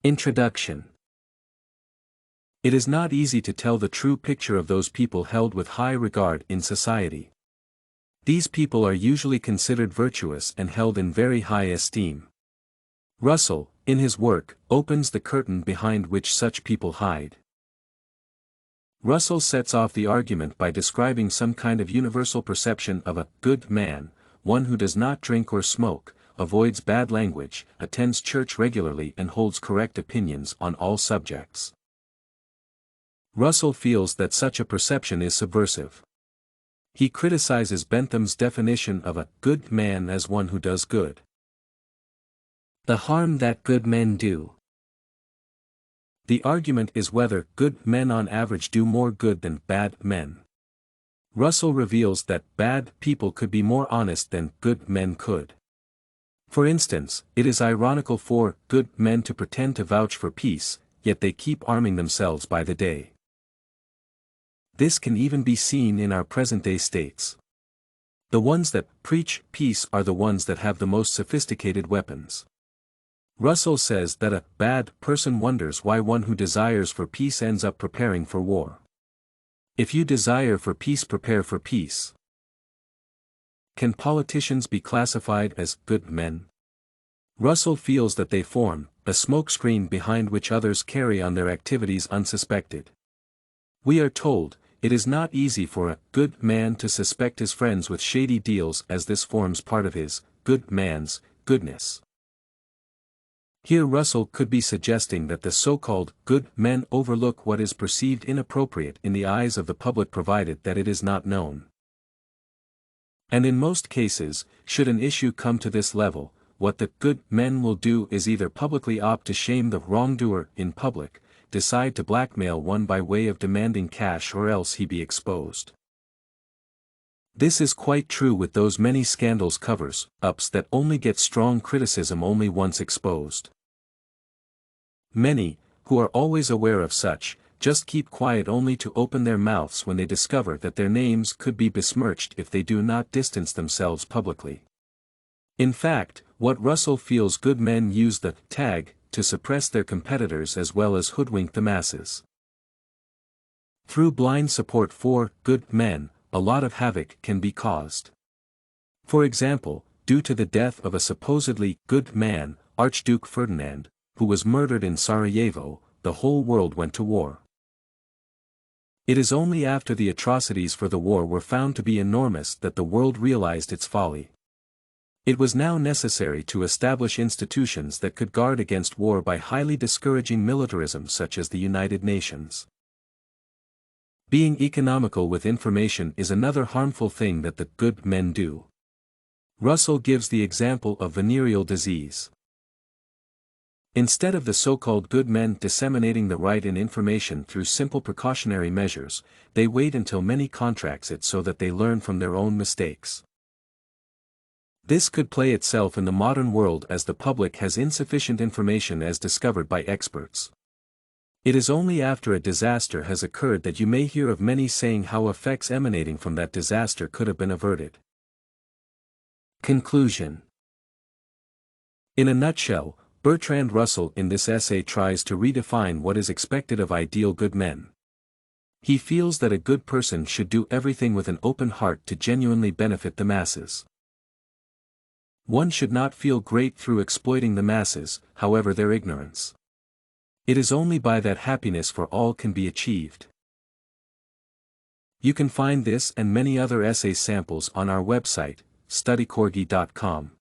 Introduction. It is not easy to tell the true picture of those people held with high regard in society. These people are usually considered virtuous and held in very high esteem. Russell, in his work, opens the curtain behind which such people hide. Russell sets off the argument by describing some kind of universal perception of a good man, one who does not drink or smoke, avoids bad language, attends church regularly and holds correct opinions on all subjects. Russell feels that such a perception is subversive. He criticizes Bentham's definition of a good man as one who does good. The harm that good men do. The argument is whether good men on average do more good than bad men. Russell reveals that bad people could be more honest than good men could. For instance, it is ironical for good men to pretend to vouch for peace, yet they keep arming themselves by the day. This can even be seen in our present-day states. The ones that preach peace are the ones that have the most sophisticated weapons. Russell says that a bad person wonders why one who desires for peace ends up preparing for war. If you desire for peace, prepare for peace. Can politicians be classified as good men? Russell feels that they form a smokescreen behind which others carry on their activities unsuspected. We are told, it is not easy for a good man to suspect his friends with shady deals, as this forms part of his good man's goodness. Here Russell could be suggesting that the so-called good men overlook what is perceived inappropriate in the eyes of the public, provided that it is not known. And in most cases, should an issue come to this level, what the good men will do is either publicly opt to shame the wrongdoer in public, decide to blackmail one by way of demanding cash, or else he be exposed. This is quite true with those many scandals cover-ups that only get strong criticism only once exposed. Many, who are always aware of such, just keep quiet only to open their mouths when they discover that their names could be besmirched if they do not distance themselves publicly. In fact, what Russell feels good men use the tag to suppress their competitors as well as hoodwink the masses. Through blind support for good men, a lot of havoc can be caused. For example, due to the death of a supposedly good man, Archduke Ferdinand, who was murdered in Sarajevo, the whole world went to war. It is only after the atrocities for the war were found to be enormous that the world realized its folly. It was now necessary to establish institutions that could guard against war by highly discouraging militarism, such as the United Nations. Being economical with information is another harmful thing that the good men do. Russell gives the example of venereal disease. Instead of the so-called good men disseminating the right information through simple precautionary measures, they wait until many contracts it so that they learn from their own mistakes. This could play itself in the modern world as the public has insufficient information as discovered by experts. It is only after a disaster has occurred that you may hear of many saying how effects emanating from that disaster could have been averted. Conclusion. In a nutshell, Bertrand Russell in this essay tries to redefine what is expected of ideal good men. He feels that a good person should do everything with an open heart to genuinely benefit the masses. One should not feel great through exploiting the masses, however their ignorance. It is only by that happiness for all can be achieved. You can find this and many other essay samples on our website, studycorgi.com.